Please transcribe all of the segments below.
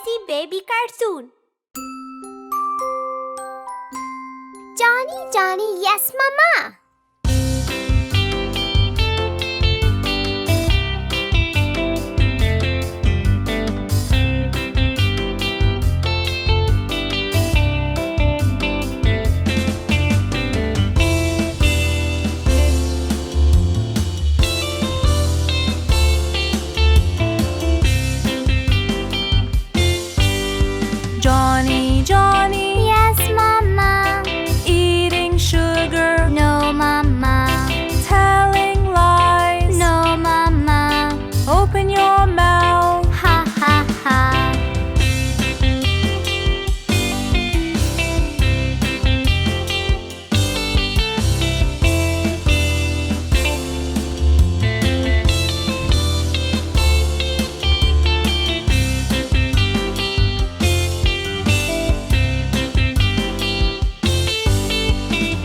spicy baby cartoon. Johnny, Johnny, yes, Mama. Johnny, Johnny, Yes, Mama. eating sugar, No, Mama. telling lies. No, Mama. Open your mouth. Ha, ha, ha.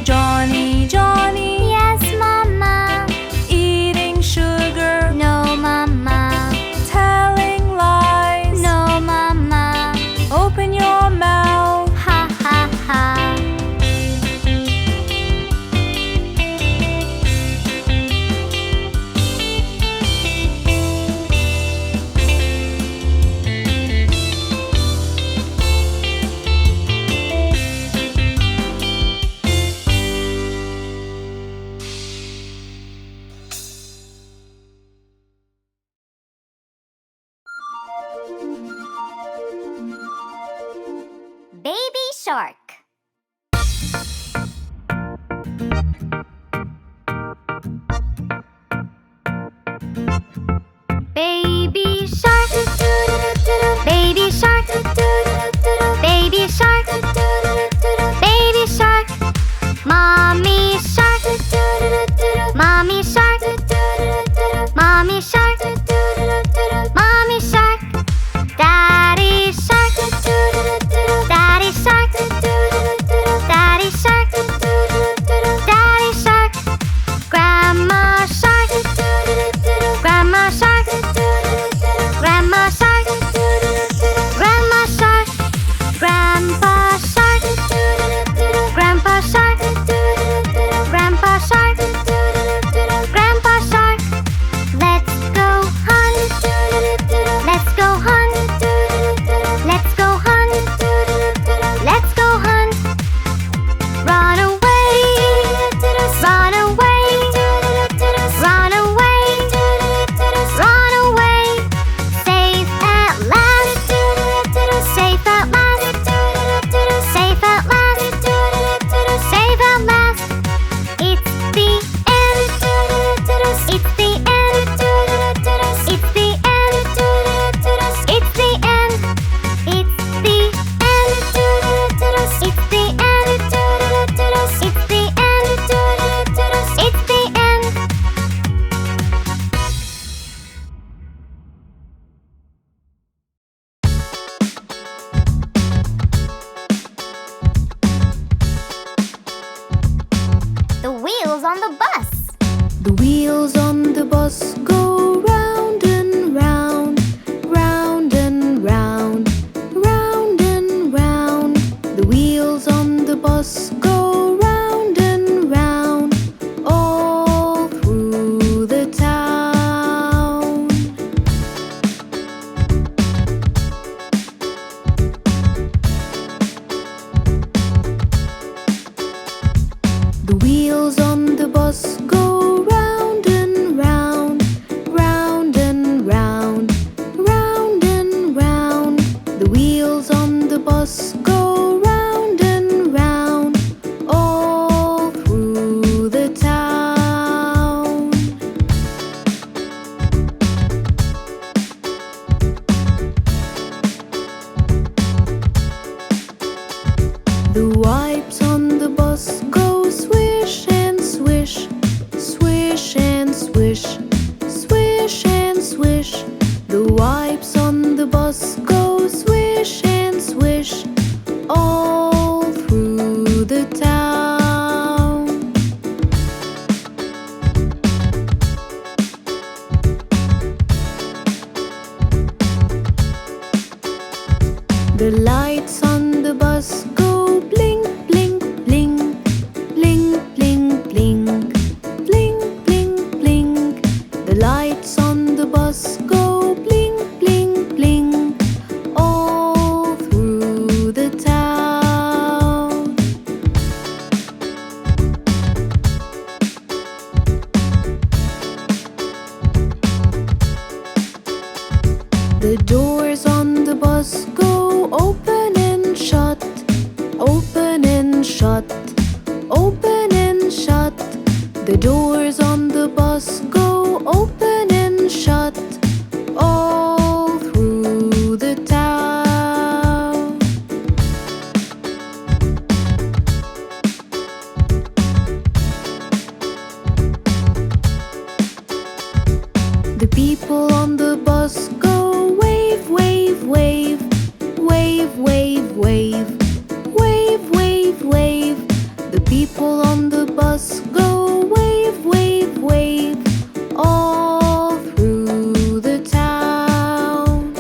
Johnny, Johnny, Yes, Mama. eating sugar, No, Mama. telling lies. No, Mama. Open your mouth. Ha, ha, ha. Baby shark. Baby shark, baby shark, baby shark, baby shark, mommy shark, mommy shark, mommy shark, mommy shark, daddy shark, daddy shark, daddy shark, daddy shark, grandma shark, grandma shark, grandma shark, grandma shark, grandpa shark, grandpa shark, grandpa shark, grandpa shark. Let's go hunt, let's go hunt, let's go hunt, let's go hunt. Run away, run away, run away, run away. Safe at last, safe at last, safe at last, safe at last. It's the end, it's the end, it's the end, it's the end, it's the end, it's the end, it's the end, it's the end. The wheels on the bus. The wheels on the bus go round and round, round and round, round and round. The wheels on the bus go round and round, all through the town. The wheels on the bus go round and round, The lights on the bus go blink, blink, blink, blink, blink, blink, blink, blink, blink. The lights on the bus go blink, blink, blink, all through the town. The doors on the bus go open and shut, open and shut, open and shut. The doors on the bus go open and shut, all through the town. The people on the bus go wave, wave, wave, wave, wave, wave, wave, wave, wave. The people on the bus go wave, wave, wave, all through the town.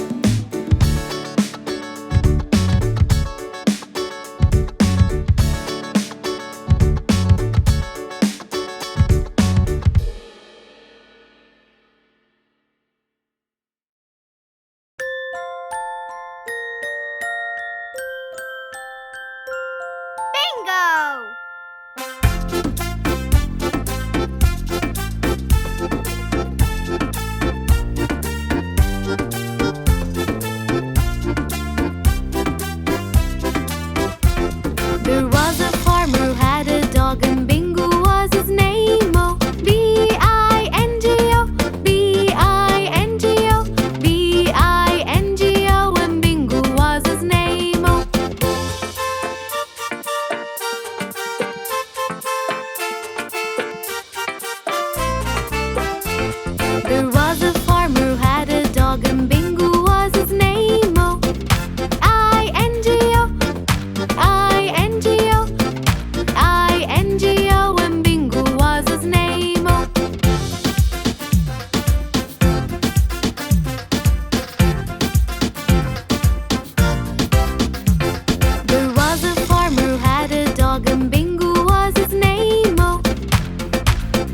Bingo! There was a farmer who had a dog, and Bingo was his name. Oh, B-I-N-G-O, B-I-N-G-O, B-I-N-G-O, and Bingo was his name. Oh. There was a farmer who had a dog, and Bingo was his name. Oh, I-N-G-O, I-N-G-O, I-N-G-O, and Bingo was his name. Oh. There was a farmer who had a dog, and Bingo was his name. Oh,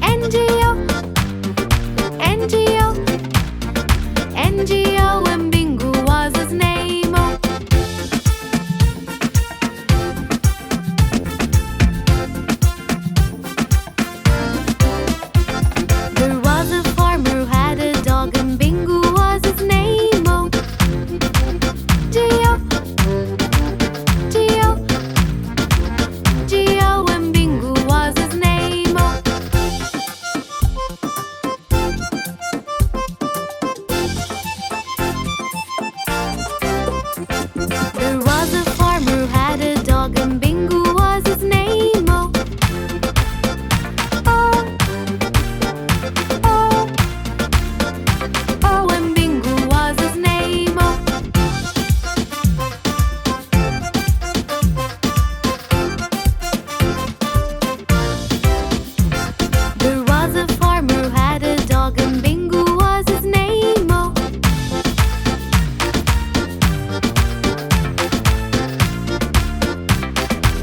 N-G-O, N-G-O, N-G-O, and Bingo was his name. Oh. There was a farmer who had a dog, and Bingo was his name. Oh, G-O, G-O, G-O, and Bingo was his name. Oh. There was a farmer who had a dog, and Bingo was his name. Oh, oh, oh, oh, and Bingo was his name. Oh. There was a farmer who had a dog, and Bingo was his name. Oh.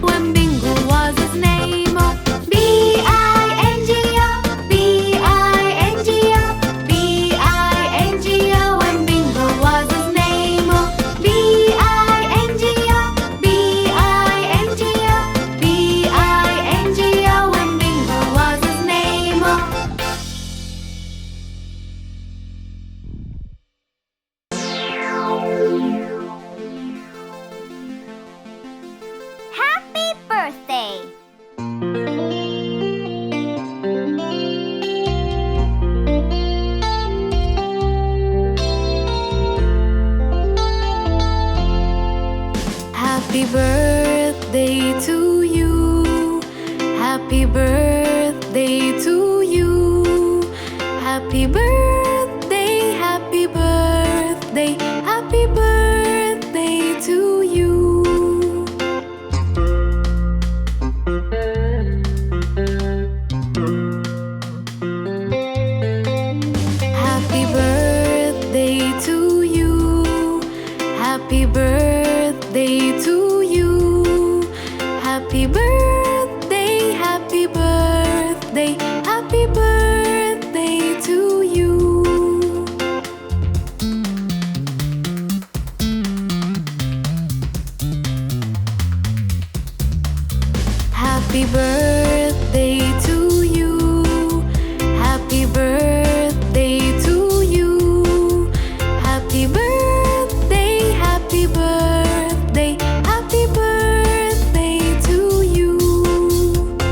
When Bingo was his name. Oh. B-I-N-G-O, B-I-N-G-O, B-I-N-G-O, and Bingo was his name. Oh. B-I-N-G-O, B-I-N-G-O, B-I-N-G-O, and Bingo was his name. Oh. Happy birthday! Happy birthday to you. Happy birthday to you. Happy birthday, happy birthday, happy birthday to you. Happy birthday to you. Happy birthday birthday to you. Happy birthday, happy birthday, happy birthday to you. Happy birthday to you. Happy birthday to you. Happy birthday, happy birthday, happy birthday to you.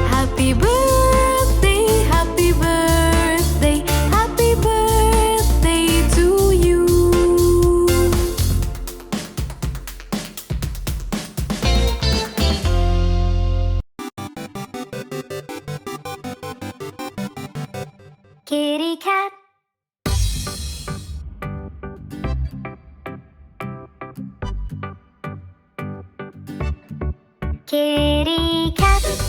Happy birthday, happy birthday, happy birthday to you. Kitty cat. Kitty cat.